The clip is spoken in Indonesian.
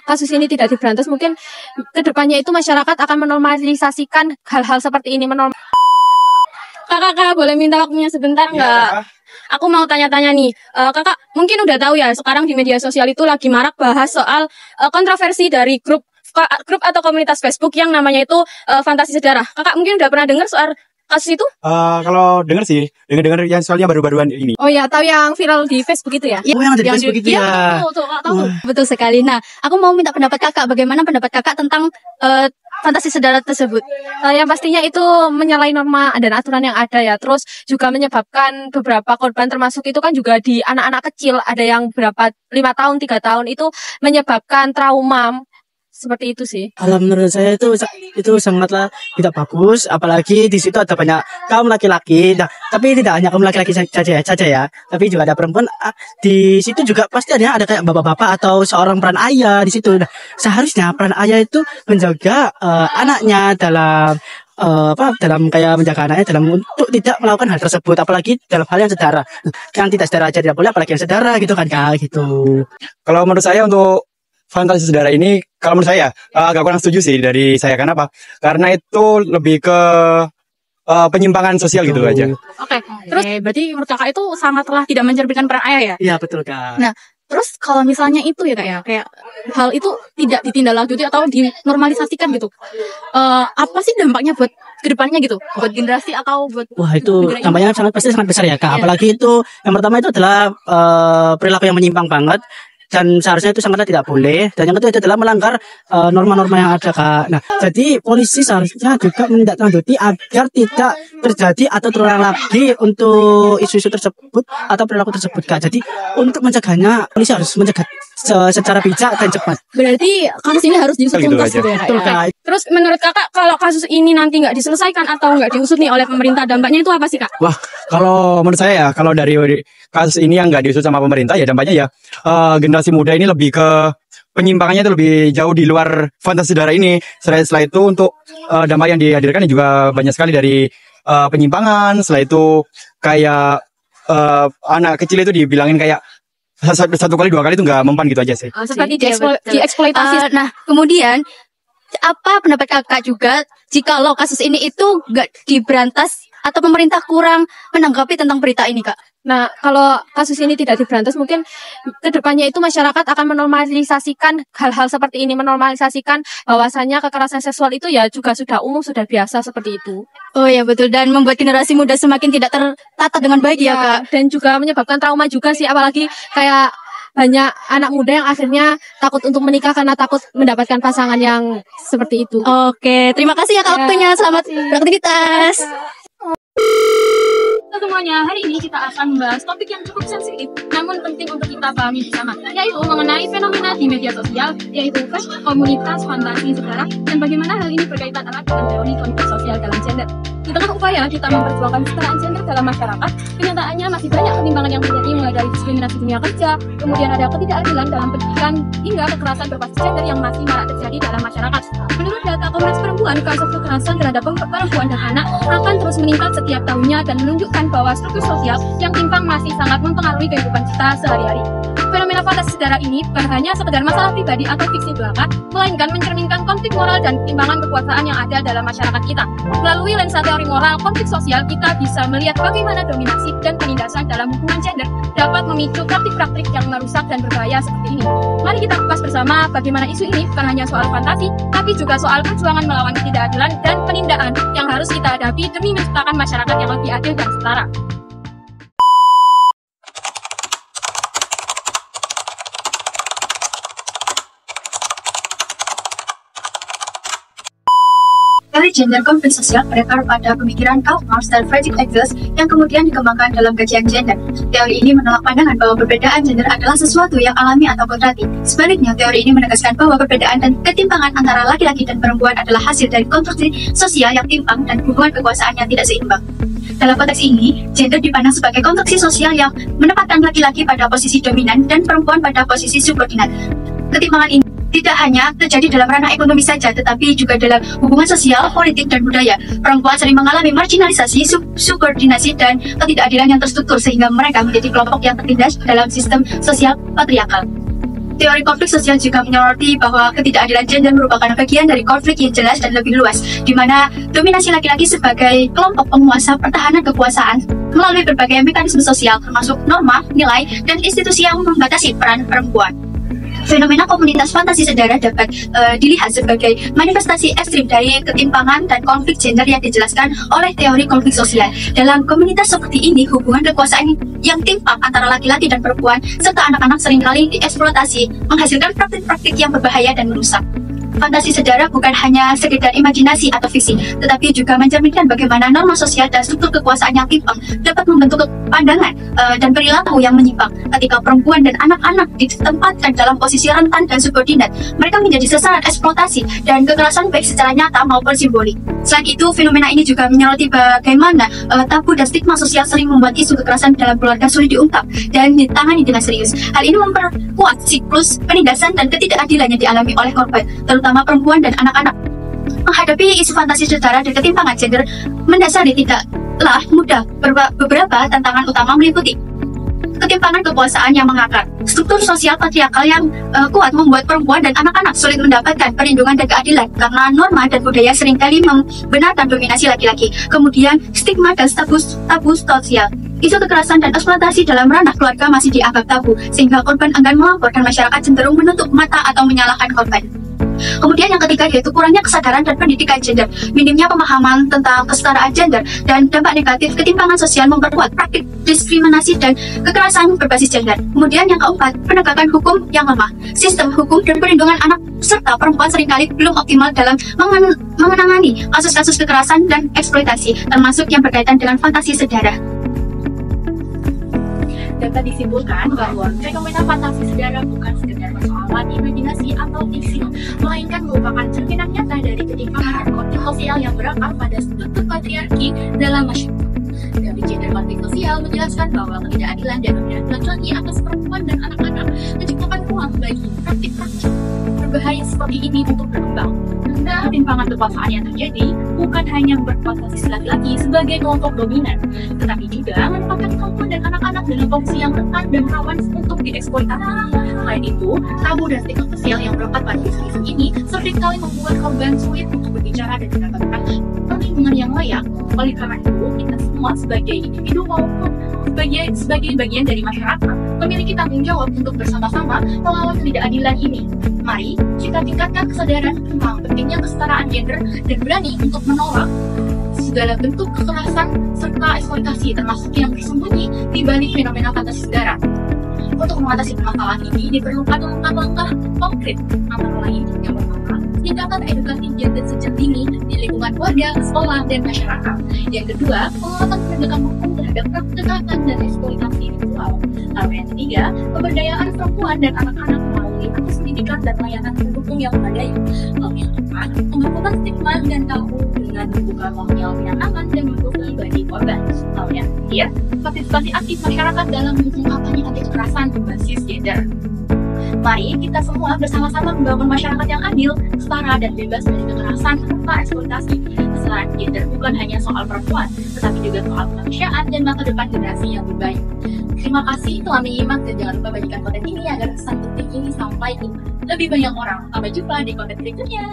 kasus ini tidak diberantas, mungkin kedepannya itu masyarakat akan menormalisasikan hal-hal seperti ini. Kakak, boleh minta waktunya sebentar nggak? Aku mau tanya-tanya nih, kakak mungkin udah tahu ya sekarang di media sosial itu lagi marak bahas soal kontroversi dari grup atau komunitas Facebook yang namanya itu Fantasi Sejarah. Kakak mungkin udah pernah dengar soal kasus itu? Kalau dengar sih, dengar yang soalnya baru-baruan ini. Oh ya, tahu yang viral di Facebook itu ya? Oh, yang ada di Facebook itu ya? Tahu. Betul sekali. Nah, aku mau minta pendapat kakak, bagaimana pendapat kakak tentang Fantasi Sejarah tersebut? Yang pastinya itu menyalahi norma dan aturan yang ada ya. Terus juga menyebabkan beberapa korban, termasuk itu kan juga di anak-anak kecil. Ada yang berapa 5 tahun, 3 tahun itu menyebabkan trauma. Seperti itu sih. Kalau menurut saya itu sangatlah tidak bagus, apalagi di situ ada banyak kaum laki-laki. Nah, tapi tidak hanya kaum laki-laki saja ya, tapi juga ada perempuan. Di situ juga pasti ada kayak bapak-bapak atau seorang peran ayah di situ. Nah, seharusnya peran ayah itu menjaga anaknya dalam dalam kayak menjaga anaknya dalam untuk tidak melakukan hal tersebut, apalagi dalam hal yang sedara. Yang tidak sedara aja tidak boleh, apalagi yang sedara gitu kan Kak, gitu. Kalau menurut saya untuk Fantasi Sejarah ini, kalau menurut saya agak kurang setuju sih dari saya. Kenapa? Karena itu lebih ke penyimpangan sosial gitu aja. Oke. Terus berarti menurut kakak itu sangatlah tidak mencerminkan peran ayah ya? Iya betul Kak. Nah, terus kalau misalnya itu ya Kak ya, kayak hal itu tidak ditindaklanjuti atau dinormalisasikan gitu, apa sih dampaknya buat kedepannya gitu, buat generasi atau buat? Wah itu dampaknya pasti sangat besar ya Kak. Apalagi itu yang pertama itu adalah perilaku yang menyimpang banget. Dan seharusnya itu sangatlah tidak boleh. Dan yang kedua itu adalah melanggar norma-norma yang ada Kak. Nah, jadi polisi seharusnya juga menindaklanjuti agar tidak terjadi atau terulang lagi untuk isu-isu tersebut atau perilaku tersebut Kak. Jadi untuk mencegahnya polisi harus mencegah secara bijak dan cepat. Berarti kasus ini harus diusut tuntas gitu ya Kak. Terus menurut kakak kalau kasus ini nanti nggak diselesaikan atau nggak diusut nih oleh pemerintah, dampaknya itu apa sih Kak? Wah, kalau menurut saya ya, kalau dari kasus ini yang nggak diusut sama pemerintah ya dampaknya ya generasi muda ini lebih ke penyimpangannya itu lebih jauh di luar Fantasi Sejarah ini. Setelah itu untuk dampak yang dihadirkan juga banyak sekali dari penyimpangan. Setelah itu kayak anak kecil itu dibilangin kayak satu kali 2 kali itu nggak mempan gitu aja sih. Seperti dieksploitasi. Nah, kemudian apa pendapat kakak juga jikalau kasus ini itu nggak diberantas atau pemerintah kurang menanggapi tentang berita ini Kak? Nah, kalau kasus ini tidak diberantas, mungkin kedepannya itu masyarakat akan menormalisasikan hal-hal seperti ini, menormalisasikan bahwasannya kekerasan seksual itu ya juga sudah umum, sudah biasa seperti itu. Oh ya betul, dan membuat generasi muda semakin tidak tertata dengan baik ya Kak. Dan juga menyebabkan trauma juga sih, apalagi kayak banyak anak muda yang akhirnya takut untuk menikah karena takut mendapatkan pasangan yang seperti itu. Oke, terima kasih ya Kak waktunya, selamat beraktivitas. Semuanya, hari ini kita akan membahas topik yang cukup sensitif namun penting untuk kita pahami bersama, yaitu mengenai fenomena di media sosial, yaitu Facebook komunitas Fantasi Sejarah, dan bagaimana hal ini berkaitan erat dengan teori konflik sosial dalam gender. Di tengah upaya kita memperjuangkan kesetaraan gender dalam masyarakat, kenyataannya masih banyak ketimpangan yang terjadi, mulai dari diskriminasi dunia kerja, kemudian ada ketidakadilan dalam pendidikan, hingga kekerasan berbasis gender yang masih marak terjadi dalam masyarakat. Menurut data Komnas Perempuan, kasus kekerasan terhadap perempuan dan anak akan terus meningkat setiap tahunnya dan menunjukkan bahwa struktur sosial yang timpang masih sangat mempengaruhi kehidupan kita sehari-hari. Fenomena Fantasi Sejarah ini bukan hanya sekedar masalah pribadi atau fiksi belaka, melainkan mencerminkan konflik moral dan ketimpangan kekuasaan yang ada dalam masyarakat kita. Melalui lensa teori moral konflik sosial, kita bisa melihat bagaimana dominasi dan penindasan dalam hubungan gender dapat memicu praktik-praktik yang merusak dan berbahaya seperti ini. Mari kita kupas bersama bagaimana isu ini bukan hanya soal fantasi, tapi juga soal perjuangan melawan ketidakadilan dan penindaan yang harus kita hadapi demi menciptakan masyarakat yang lebih adil dan setara. Teori gender konflik sosial berakar pada pemikiran Karl Marx dan Friedrich Engels yang kemudian dikembangkan dalam kajian gender. Teori ini menolak pandangan bahwa perbedaan gender adalah sesuatu yang alami atau kodrati. Sebaliknya, teori ini menegaskan bahwa perbedaan dan ketimpangan antara laki-laki dan perempuan adalah hasil dari konstruksi sosial yang timpang dan hubungan kekuasaan yang tidak seimbang. Dalam konteks ini, gender dipandang sebagai konstruksi sosial yang menempatkan laki-laki pada posisi dominan dan perempuan pada posisi subordinat. Ketimpangan ini tidak hanya terjadi dalam ranah ekonomi saja, tetapi juga dalam hubungan sosial, politik, dan budaya. Perempuan sering mengalami marginalisasi, subordinasi, dan ketidakadilan yang terstruktur sehingga mereka menjadi kelompok yang tertindas dalam sistem sosial patriarkal. Teori konflik sosial juga menyoroti bahwa ketidakadilan gender merupakan bagian dari konflik yang jelas dan lebih luas, di mana dominasi laki-laki sebagai kelompok penguasa pertahanan kekuasaan melalui berbagai mekanisme sosial, termasuk norma, nilai, dan institusi yang membatasi peran perempuan. Fenomena komunitas fantasi sedara dapat dilihat sebagai manifestasi ekstrim dari ketimpangan dan konflik gender yang dijelaskan oleh teori konflik sosial. Dalam komunitas seperti ini, hubungan kekuasaan yang timpang antara laki-laki dan perempuan serta anak-anak seringkali dieksploitasi, menghasilkan praktik-praktik yang berbahaya dan merusak. Fantasi sedara bukan hanya sekedar imajinasi atau fiksi, tetapi juga mencerminkan bagaimana norma sosial dan struktur kekuasaan yang timpang dapat membentuk pandangan dan perilaku yang menyimpang. Ketika perempuan dan anak-anak ditempatkan dalam posisi rentan dan subordinat, mereka menjadi sasaran eksploitasi dan kekerasan baik secara nyata maupun simbolik. Selain itu, fenomena ini juga menyoroti bagaimana tabu dan stigma sosial sering membuat isu kekerasan dalam keluarga sulit diungkap dan ditangani dengan serius. Hal ini memperkuat siklus penindasan dan ketidakadilan yang dialami oleh korban, terutama perempuan dan anak-anak. Menghadapi isu fantasi sedara dan ketimpangan gender mendasari tidaklah mudah. Beberapa tantangan utama meliputi ketimpangan kekuasaan yang mengakar, struktur sosial patriarkal yang kuat membuat perempuan dan anak-anak sulit mendapatkan perlindungan dan keadilan karena norma dan budaya seringkali membenarkan dominasi laki-laki. Kemudian stigma dan tabu sosial. Isu kekerasan dan eksploitasi dalam ranah keluarga masih dianggap tabu, sehingga korban enggan melapor dan masyarakat cenderung menutup mata atau menyalahkan korban. Kemudian yang ketiga yaitu kurangnya kesadaran dan pendidikan gender, minimnya pemahaman tentang kesetaraan gender, dan dampak negatif ketimpangan sosial memperkuat praktik diskriminasi dan kekerasan berbasis gender. Kemudian yang keempat, penegakan hukum yang lemah. Sistem hukum dan perlindungan anak serta perempuan seringkali belum optimal dalam menangani kasus-kasus kekerasan dan eksploitasi, termasuk yang berkaitan dengan fantasi sedara. Dapat disimpulkan bahwa fenomena fantasi sedara bukan sekedar persoalan imajinasi atau fiksi, melainkan merupakan cerminan nyata dari ketimpangan dan konflik sosial yang berakar pada struktur patriarki dalam masyarakat. Teori gender konflik sosial menjelaskan bahwa ketidakadilan dan dominasi laki-laki atas perempuan dan anak-anak menciptakan ruang bagi praktik-praktik berbahaya seperti ini untuk berkembang. Ketimpangan kekuasaan yang terjadi bukan hanya memperkuat posisi laki-laki sebagai kelompok dominan, tetapi juga menempatkan perempuan dan anak-anak dalam posisi yang rentan dan rawan untuk dieksploitasi. Selain itu, tabu dan stigma sosial yang melekat pada isu-isu ini seringkali membuat korban sulit untuk berbicara dan mendapatkan perlindungan yang layak. Oleh karena itu, kita semua sebagai individu maupun sebagai bagian dari masyarakat memiliki tanggung jawab untuk bersama-sama melawan ketidakadilan ini. Mari kita tingkatkan kesadaran tentang pentingnya kesetaraan gender dan berani untuk menolak segala bentuk kekerasan serta eksploitasi, termasuk yang bersembunyi di balik fenomena fantasi sedara. Untuk mengatasi permasalahan ini diperlukan langkah-langkah konkret, antara lain yang pertama, tindakan edukasi gender sejak dini di lingkungan keluarga, sekolah, dan masyarakat. Yang kedua, penguatan penegakan hukum terhadap kekerasan dan eksploitasi seksual. Lalu yang ketiga, pemberdayaan perempuan dan anak-anak melalui akses pendidikan dan layanan pendukung yang memadai. Lalu yang keempat, penghapusan stigma dan tabu dengan membuka ruang yang aman dan mendukung bagi korban. Lalu yang terakhir, partisipasi aktif masyarakat dalam mendukung kampanye anti kekerasan berbasis gender. Mari kita semua bersama-sama membangun masyarakat yang adil, setara, dan bebas dari kekerasan serta eksploitasi. Kesetaraan gender bukan hanya soal perempuan, tetapi juga soal kemanusiaan dan masa depan generasi yang lebih baik. Terima kasih telah menyimak dan jangan lupa bagikan konten ini agar pesan penting ini sampai ke lebih banyak orang. Sampai jumpa di konten berikutnya.